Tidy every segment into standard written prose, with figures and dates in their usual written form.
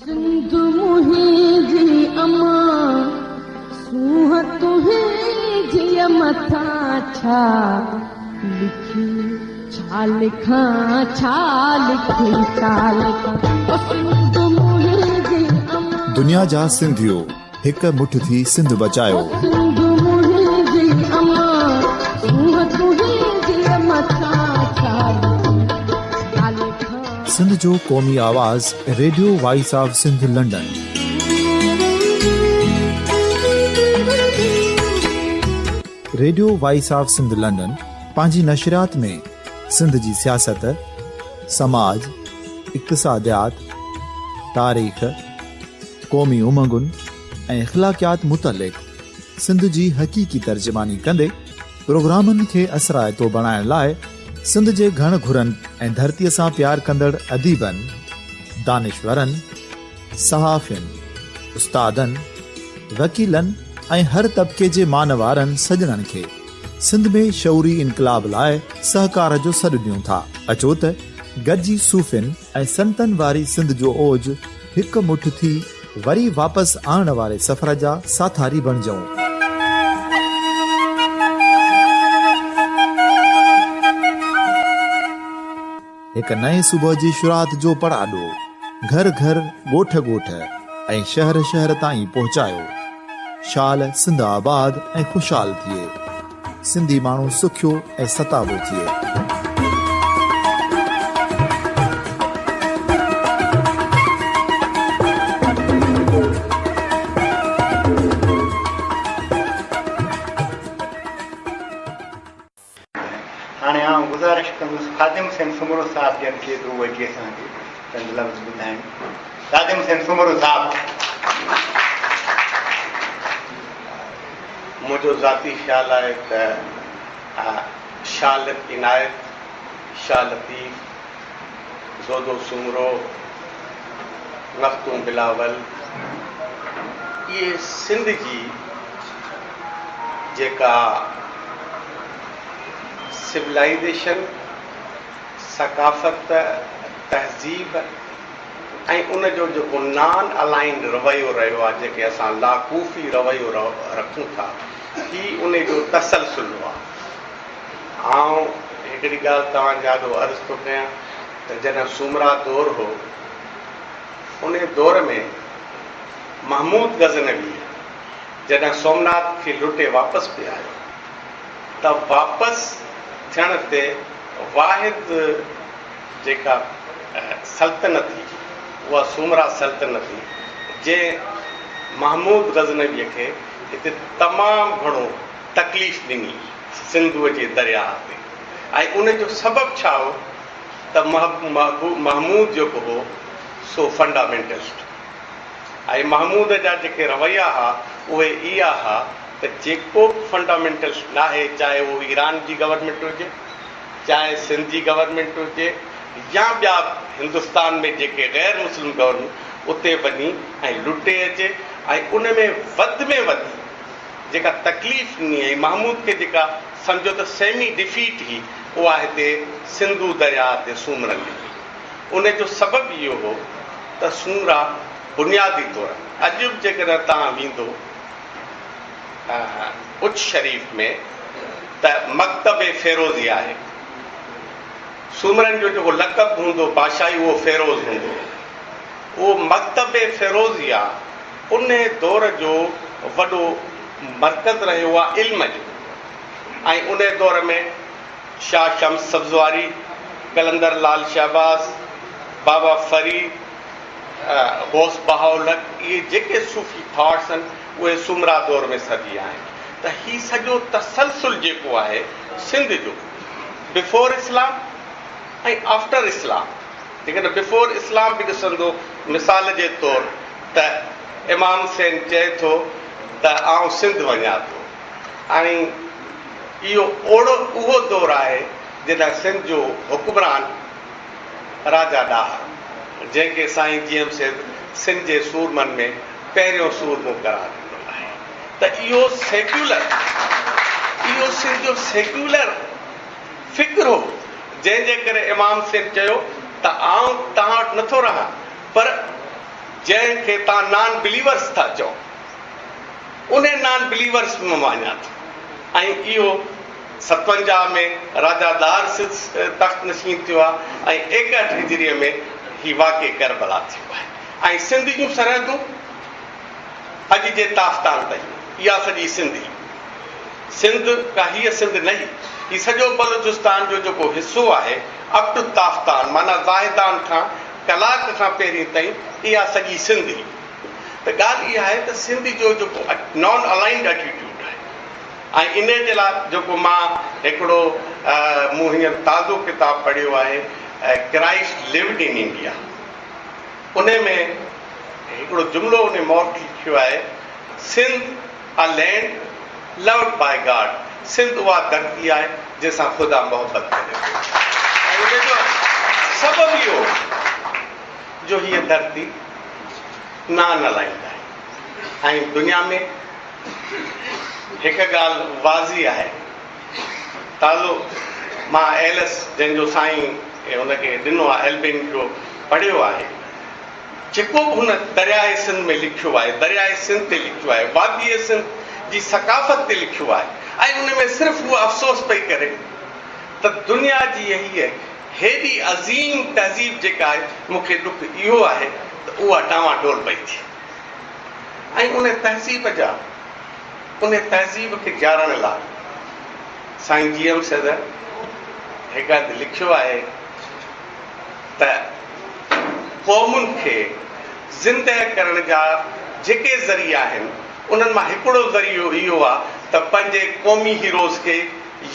सिंध मुंहिंजी अमा सूह तुंहिंजी मथां छा लिखी छा लिखां छा लिखी छा लिखां सिंध मुंहिंजी अमा दुनिया जा सिंधियो हिक मुठ थी सिंध बचायो सिंध मुंहिंजी अमा सूह तुंहिंजी मथां छा सिंध जो क़ौमी आवाज़ radio voice of Sindh London. Radio voice of Sindh London पंहिंजी नशरियात में सिंध जी सियासत, समाज, इक़्तिसादियात, तारीख़, क़ौमी उमंगुनि ऐं इख़्लाक़ियात मुतलिक़ सिंध जी हक़ीक़ी तर्जुमानी कंदे प्रोग्रामनि खे असराइतो बणाइण लाइ सिंध जे घण घुरनि ऐं धरतीअ सां प्यार कंदड़ अदीबनि, दानिशवरनि, सहाफ़ियुनि, उस्तादनि, वकीलनि ऐं हर तबिके जे मानवारनि सजणनि खे सिंध में शऊरी इनक़लाब लाइ सहकार जो सॾु ॾियूं था। अचो त गॾिजी सूफ़ियुनि ऐं संतनि वारी सिंध जो ओज हिकु मुठ थी वरी वापसि आणण वारे सफ़र जा साथारी बणिजऊं। हिक नए सुबुह जी शुरूआत जो पड़ाॾो घर घर ॻोठ ॻोठ ऐं शहर शहर ताईं पहुचायो। शाल सिंध आबाद ऐं ख़ुशहाल थिए, सिंधी माण्हू सुखियो ऐं सताबो थिए। हाणे आउं गुज़ारिश कंदुसि ख़ादिम हुसैन सुमरो साहिब जन खे एतिरो वठी असांखे चंद लफ़्ज़ ॿुधाइनि। ख़ादिम हुसैन सुमरो साहिब। मुंहिंजो ज़ाती ख़्यालु आहे त शाह इनायत, शाह लतीफ़, ज़ोदो सुमरो, मख़्तूम बिलावल, इहे सिंध जी जेका सिविलाइज़ेशन, सकाफ़त, तहज़ीब ऐं उन जो जेको नॉन अलाइंड रवैयो रहियो आहे, जेके असां लाकूफ़ी रवैयो रखूं था, ही उन जो तसलसुल आहे। आउं हिकिड़ी ॻाल्हि तव्हांजे आॾो अर्ज़ु थो कयां त जॾहिं सुमरा दौर हो, उन दौर में महमूद गज़नवी जॾहिं सोमनाथ खे लुटे वापसि पिया आयो त वापसि थियण ते वाहिद जेका सल्तनत हुई उहा सुमरा सल्तनत हुई, जंहिं महमूद गज़नवीअ खे हिते तमामु घणो तकलीफ़ ॾिनी सिंधूअ जे दरिया ते। ऐं उन जो सबबु छा हो त महमूद जेको हो सो फंडामेंटलिस्ट, ऐं महमूद जा जेके रवैया हुआ उहे इहा हुआ त जेको फंडामेंटलिस्ट न आहे, चाहे उहो ईरान जी गवर्नमेंट हुजे, चाहे सिंध जी गवर्नमेंट हुजे, या ॿिया हिंदुस्तान में जेके गैर मुस्लिम गवर्नमेंट, उते वञी ऐं लुटे अचे ऐं उन में वधि जेका तकलीफ़ ॾिनी ऐं महमूद खे जेका सम्झो त सेमी डिफीट हुई, उहा हिते सिंधू दरिया ते सूमरनि में। उन जो सबबु इहो हो त सूमरा बुनियादी तौर अॼु बि जेकॾहिं तव्हां वेंदो उच शरीफ़ में त मकतब फेरोज़ी आहे। सूमरनि जो जेको लक़ब हूंदो बादशाही, उहो फेरोज़ हूंदो। उहो मकतब फेरोज़ी आहे, उन दौर जो वॾो मर्कज़ रहियो आहे इल्म जो। ऐं उन दौर में शाह शम्स सब्ज़वारी, कलंदर लाल शहबाज़, बाबा फरीद, गौस बहाउलक, इहे जेके सूफ़ी थॉट्स आहिनि उहे सुमरा दौर में सॼी आहिनि। त हीउ सॼो तसलसुल जेको आहे सिंध जो बिफोर इस्लाम ऐं आफ्टर इस्लाम, जेकॾहिं बिफोर इस्लाम बि ॾिसंदो, मिसाल जे तौर त इमाम हुसैन चए थो त आउं सिंध वञा थो, ऐं इहो उहो दौरु आहे जॾहिं सिंध जो हुकुमरान राजा ॾाह, जंहिंखे साईं जीएम सिंध जे सूरमनि में पहिरियों सूरमो करार ॾिनो आहे। त इहो सिंध जो सेक्युलर फ़िक्र हो, जंहिंजे करे इमाम हुसैन चयो त आउं तव्हां वटि नथो रहां, पर जंहिंखे तव्हां नॉन बिलीवर्स था चओ, उन नॉन बिलीवर्स में वञा थो। ऐं इहो 57 में राजा दार तख़्त नशीन थियो आहे ऐं 61 हिजरीअ में ही वाक़े करबला थियो आहे। ऐं सिंध जूं सरहदूं अॼु जे ताफ्तान ताईं, इहा सॼी सिंध का हीअ सिंध न ही सॼो बलूचिस्तान जो जेको हिसो आहे अप टू ताफ्तान माना ज़ाहिदान खां कलाक खां पहिरीं ताईं इहा सॼी सिंध ही। त ॻाल्हि इहा आहे त सिंध जो जेको नॉन अलाइंड एटीट्यूड आहे ऐं इन जे लाइ जेको मां हिकिड़ो मूं हींअर ताज़ो किताबु पढ़ियो आहे क्राइस्ट लिव्ड इन इंडिया, उन में हिकिड़ो जुमिलो उन मौत लिखियो आहे, Sindh a land loved by God, Sindh उहा धरती आहे जंहिंसां ख़ुदा मोहबत करे ऐं उनजो सबबु इहो जो हीअ धरती नॉन अलाइंड आहे। ऐं दुनिया में हिकु ॻाल्हि वाज़ी आहे, ताज़ो मां एलिस जंहिंजो साईं हुनखे ॾिनो आहे एल्बिन जो पढ़ियो आहे, जेको बि हुन दरियाए सिंध में लिखियो आहे, दरियाए सिंध ते लिखियो आहे, वादीअ सिंध जी सकाफ़त ते लिखियो आहे ऐं उन में सिर्फ़ु उहो अफ़सोस पई करे त दुनिया जी इहा हेॾी अज़ीम तहज़ीब जेका आहे, मूंखे दुख इहो आहे त उहा डावाडोल पई थिए। ऐं उन तहज़ीब खे ॼाणण लाइ साईं GM सदर हिकु हंधि लिखियो आहे त क़ौमुनि खे ज़िंदह करण जा जेके ज़रिया आहिनि उन्हनि मां हिकिड़ो ज़रियो इहो आहे त पंहिंजे क़ौमी हीरोज़ खे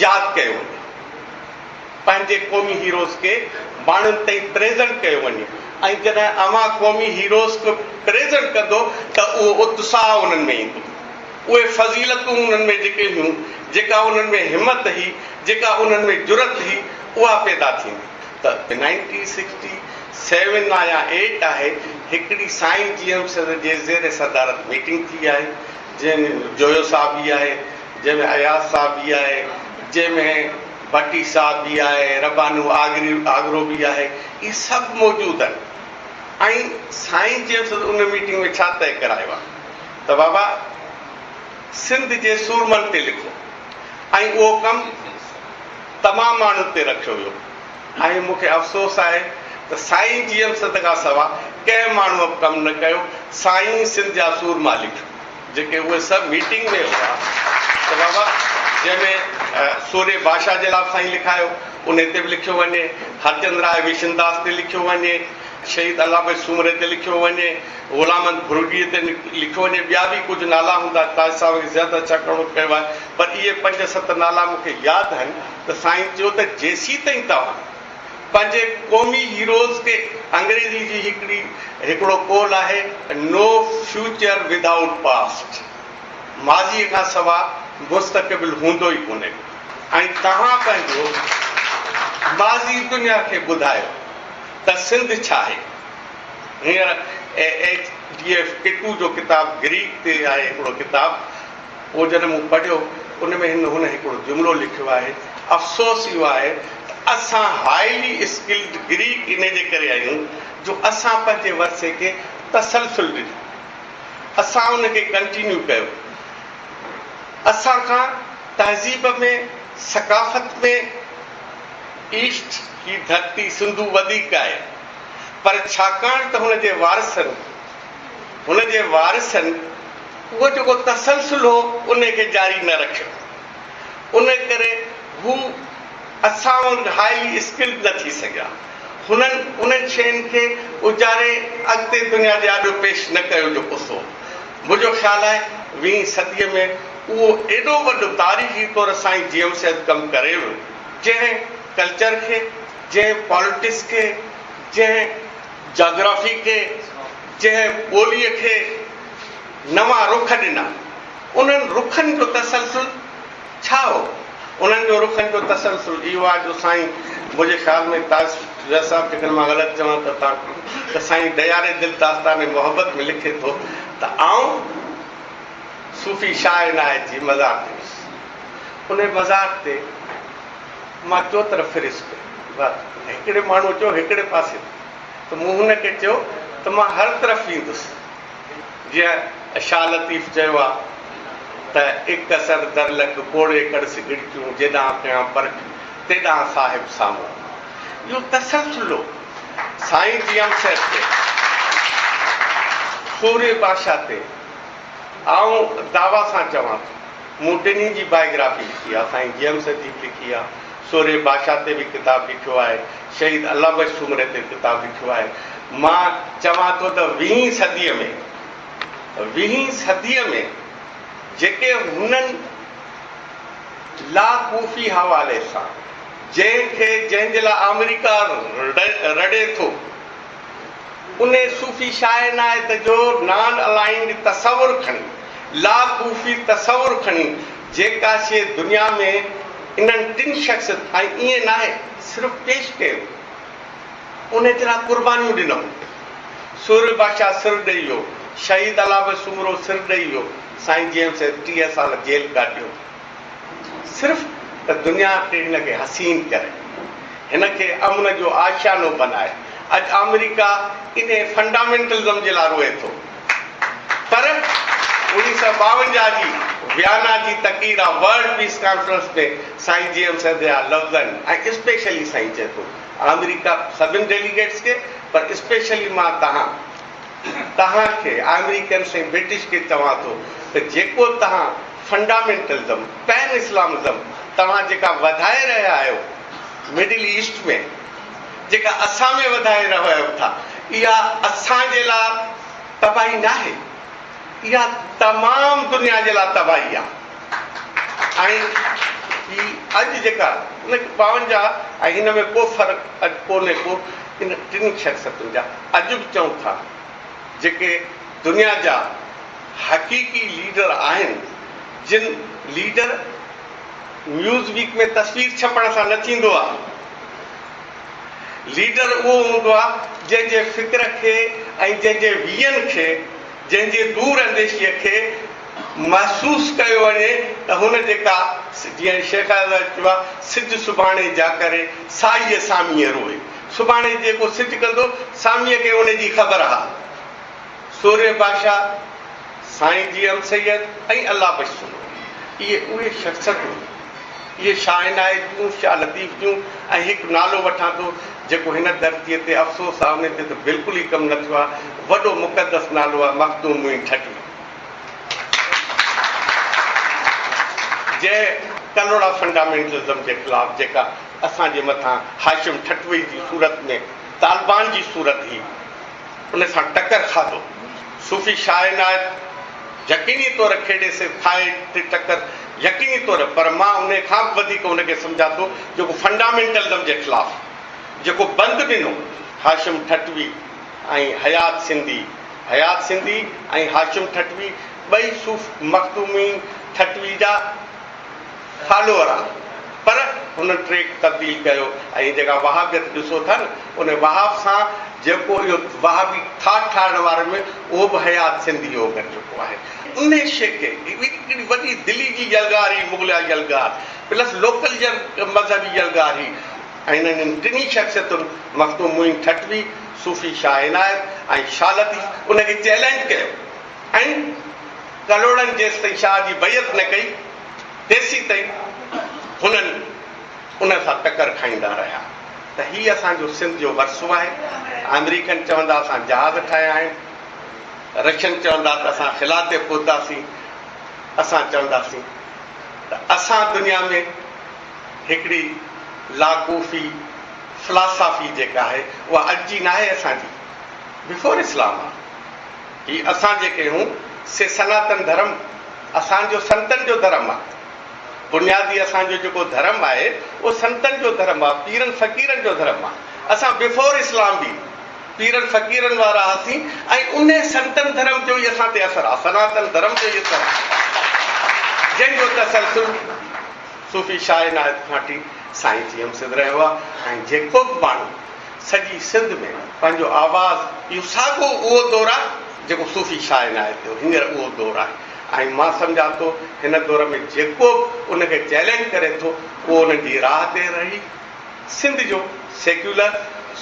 यादि कयो वञे, पंहिंजे क़ौमी हीरोज़ खे माण्हुनि ताईं प्रेज़ेंट कयो वञे ऐं जॾहिं अवां क़ौमी हीरोज़ खे प्रेज़ेंट कंदो त उहो उत्साह उन्हनि में ईंदो, उहे फज़ीलतूं उन्हनि में जेके हुयूं, जेका उन्हनि में हिमत हुई, जेका उन्हनि में जुरत हुई, उहा पैदा थींदी। त 1967 या 8 आहे हिकिड़ी साईं GM सदर जे ज़ेर सदारत मीटिंग थी आहे, जंहिंमें जोयो साहब बि आहे, जंहिंमें अयाज़ साहब बि आहे, जंहिंमें भट्टी साहब बि आहे, रबानू आगरो बि आहे, इहे सभु मौजूदु आहिनि। ऐं साईं GM सदर उन मीटिंग में छा तय करायो आहे त बाबा सिंध जे सूरमनि ते लिखो ऐं उहो कमु तमामु माण्हुनि ते रखियो वियो। ऐं मूंखे अफ़सोस आहे त साईं GM सदर खां सवाइ कंहिं माण्हूअ बि कमु न कयो, साईं सिंध जा सूरमा लिखियो जेके उहे सभु मीटिंग में हुआ त बाबा जंहिंमें सूर्य भाषा जे लाइ साईं लिखायो उन ते बि लिखियो वञे, हरचंद राय विशनदास ते लिखियो वञे, शहीद अलाह सूमरे ते लिखियो वञे, ग़ुलामत भुरगीअ ते लिखियो वञे, ॿिया बि कुझु नाला हूंदा, ताज साहिब खे ज़्यादा छाकाणि कयो आहे, पर इहे 5-7 नाला मूंखे यादि आहिनि त साईं चयो त जेसीं ताईं तव्हां पंहिंजे क़ौमी हीरोज़ खे, अंग्रेज़ी जी हिकिड़ो कौल आहे, नो फ्यूचर विदाउट पास्ट, माज़ीअ खां सवाइ मुस्तक़बिल हूंदो ई कोन्हे। ऐं तव्हां पंहिंजो माज़ी दुनिया खे ॿुधायो त सिंध छा आहे। हींअर HDF किटू जो किताबु ग्रीक ते आहे हिकिड़ो किताबु, उहो जॾहिं मूं पढ़ियो उन में हुन हिकिड़ो जुमिलो लिखियो आहे, अफ़सोस इहो आहे असां हाईली स्किल्ड ग्रीक इन जे करे आहियूं जो असां पंहिंजे वर्से खे तसलसुल ॾिनो, असां उनखे कंटिन्यू कयो। असां खां तहज़ीब में, सकाफ़त में ईस्ट की धरती सिंधु वधीक आहे, पर छाकाणि त हुनजे वारिसनि उहो जेको तसलसुल हो उनखे जारी न रखियो, उन करे हू असां हाईली स्किल्ड न थी सघिया, उन्हनि शयुनि खे उजारे अॻिते दुनिया जे आॾो पेश न कयो जेको सो। मुंहिंजो ख़्यालु आहे 20वीं सदीअ में उहो एॾो वॾो तारीख़ी तौरु साईं GM सदर कमु करे वियो, जंहिं कल्चर खे, जंहिं पॉलिटिक्स खे, जंहिं जोग्राफी खे, जंहिं ॿोलीअ खे नवां रुख ॾिना। उन्हनि रुखनि जो तसलसुल छा हो? उन्हनि जो रुखनि जो तसलसुल इहो आहे जो साईं मुंहिंजे ख़्याल में ताज साहिब जेकॾहिं मां ग़लति चवां त साईं दयारे दिल दास्तान मोहब्बत में लिखे थो त आऊं सूफ़ी शाह इनायत जी मज़ार ते वियुसि। उन मज़ार ते मां चो तरफ़ फिरिस पियो, हिकिड़े माण्हू चयो हिकिड़े पासे त मूं हुनखे चयो त त मां हर तरफ़ ईंदुसि। जीअं शाह लतीफ़ चयो आहे त एक असर दर लख कोड़े कड़ सिगड़ियूं जेॾां कयां परख तेॾां साहिब साम्हूं। इहो तसलसुलो साईं जी अमसर ते सूर्य बादशाह ते आऊं दावा सां चवां थो मूं टिनी जी बायोग्राफी लिखी आहे। साईं जी अमसर जी बि लिखी आहे, सूर्य बादशाह ते बि किताबु लिखियो आहे, शहीद अल्लाह सूमरे ते किताबु लिखियो आहे। मां चवां थो त 20वीं सदीअ में जेके हुननि लाकूफ़ी हवाले सां जंहिंजे लाइ अमेरिका रड़े थो उन सूफ़ी शाइनायत जो नॉन अलाइंड तसवुर खणी, लाकूफ़ी तसवुर खणी जेका शइ दुनिया में इन्हनि टिनि शख़्स ऐं ईअं न आहे सिर्फ़ु पेश कयो, उन जे लाइ क़ुर्बानियूं ॾिनऊं। सूर्य बादशाह सिर ॾेई वियो, शहीद अलाह सूमरो सिर ॾेई वियो, साईं जी से 30 साल जेल काटियो, सिर्फ़ु त दुनिया ते हिन खे हसीन करे, हिन खे अमन जो आशियानो बनाए। अॼु अमेरिका इन फंडामेंटलिज़म जे लाइ रोए थो, पर 1952 जी वियना जी तक़रीर आहे वर्ल्ड पीस कॉन्फ्रेंस में साईं जी जा लफ़्ज़नि ऐं स्पेशली साईं चए थो अमेरिका सभिनी डेलीगेट्स खे, पर स्पेशली मां तव्हांखे अमेरिकन्स ऐं ब्रिटिश खे चवां थो त जेको तव्हां फंडामेंटलिज़म पैन इस्लामिज़म तव्हां जेका वधाए रहिया आहियो मिडिल ईस्ट में, जेका असां में वधाए रहिया आहियो था, इहा असांजे लाइ तबाही न आहे, इहा तमामु दुनिया जे लाइ तबाही आहे। ऐं अॼु जेका 52 ऐं हिन में को फ़र्क़ु अॼु कोन्हे को इन टिनि शख़्सियतुनि जा। अॼु बि चऊं था जेके दुनिया जा हक़ीक़ी लीडर आहिनि, जिन लीडर न्यूज़ वीक में तस्वीर छपण सां न थींदो आहे, लीडर उहो हूंदो आहे जंहिंजे फ़िक्र खे ऐं जंहिंजे वियनि खे, जंहिंजे दूर अंदेशीअ खे महसूसु कयो वञे त हुन जेका जीअं शेख चयो आहे सिज सुभाणे जा करे साईअ सामीअ रोए, सुभाणे जेको सिज कंदो सामीअ खे उन जी ख़बर आहे। सूर्य बादशाह, साईं जी अमसैयद ऐं अल्लाह बख़्शूं, इहे उहे शख़्सियतूं, इहे शाइनायत जूं शाह लतीफ़ जूं। ऐं हिकु नालो वठां थो जेको हिन धरतीअ ते अफ़सोस आहे उन ते त बिल्कुलु ई कमु न थियो आहे, वॾो मुक़दस नालो आहे मख़दूम मुईन ठटवी, जंहिं कलोड़ा फंडामेंटलिज़म जे ख़िलाफ़ जेका असांजे मथां हाशिम ठटवी जी सूरत में तालिबान जी सूरत हुई उन सां टकर खाधो। सूफ़ी शाइनायत यकीनी तौर खेॾे से खाए ते टकर यकीनी तौर, पर मां उन खां बि वधीक उनखे सम्झां थो जेको फंडामेंटलिज़म जे ख़िलाफ़ जेको बंदि ॾिनो हाशिम ठटवी ऐं हयात सिंधी ऐं हाशिम ठटवी ॿई सूफ़ मख़दूमी ठटवी जा फॉलोअर आहे, पर हुन ट्रेक तब्दील कयो। ऐं जेका वहाबियत ॾिसो था न उन वहाब सां जेको इहो वहाबी ठाहिण वारे में उहो बि हयात सिंधी हो गॾु चुको आहे। उन शइ खे हिकिड़ी वॾी दिल्ली जी यलगार हुई, मुग़लिया यलगार प्लस लोकल मज़हबी यलगार हुई। ऐं हिननि टिनी शख़्सियतुनि मख़दूम मुईन ठटवी, सूफ़ी शाइनायत ऐं शाह लतीफ़ उनखे चैलेंज कयो ऐं कलोड़नि जेसि ताईं शाह जी बैत न कई तेसी ताईं हुननि उन सां टकर खाईंदा रहिया। त हीअ असांजो सिंध जो वरसो आहे। अमेरिकन चवंदा असां जहाज़ ठाहिया आहिनि, रशियन चवंदा त असां ख़िला ते पहुतासीं, असां चवंदासीं त असां दुनिया में हिकिड़ी लाकूफ़ी फिलासफ़ी जेका आहे उहा अॼु जी न आहे, असांजी बिफोर इस्लाम आहे। हीअ असां जेके आहियूं से सनातन धर्म असांजो संतनि जो धर्म आहे। बुनियादी असांजो जेको धर्म आहे उहो संतनि जो धर्म आहे, पीरनि फ़क़ीरनि जो धर्म आहे। असां बिफोर इस्लाम बि पीरनि फ़क़ीरनि वारा हुआसीं ऐं उन संतनि धर्म जो ई असां ते असरु आहे, सनातन धर्म जो ई असरु आहे, जंहिंजो तसलसुल सूफ़ी शाइनायत खां वठी साईं जी अमसद रहियो आहे। ऐं जेको बि माण्हू सॼी सिंध में पंहिंजो आवाज़, इहो साॻियो उहो दौरु आहे जेको सूफ़ी शाइनायत जो हींअर उहो दौरु आहे। ऐं मां सम्झां थो हिन दौर में जेको उनखे चैलेंज करे थो उहो उन्हनि जी राह ते रही सिंध जो सेक्युलर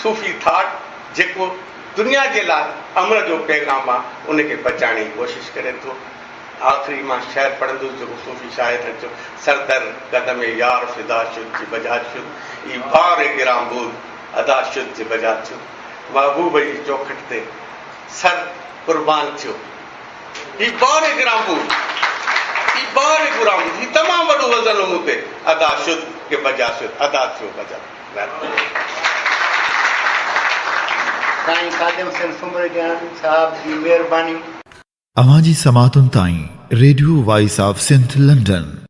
सूफ़ी थाट जेको दुनिया जे लाइ अमर जो पैगाम आहे उनखे बचाइण जी कोशिशि करे थो। आख़िरी मां शहर पढ़ंदुसि जेको सूफ़ी शाइर चयो, सरदर कदम यार फिदा शुद्ध जी बजा शुद्ध ई बार गिराम बूद अदा शुद्ध जी बजा थियो, महबूब जी चौखट ते सर कुर्बान थियो, ही बार गिराम बूद ही बार गुराम ही तमामु वॾो वज़न मूं ते अदा शुद्ध के बजा शुद्ध अदा थियो बजा। साईं खादिम हुसैन सुमरजान साहब जी महिरबानी। अवां जी समातुनि ताईं radio voice of Sindh London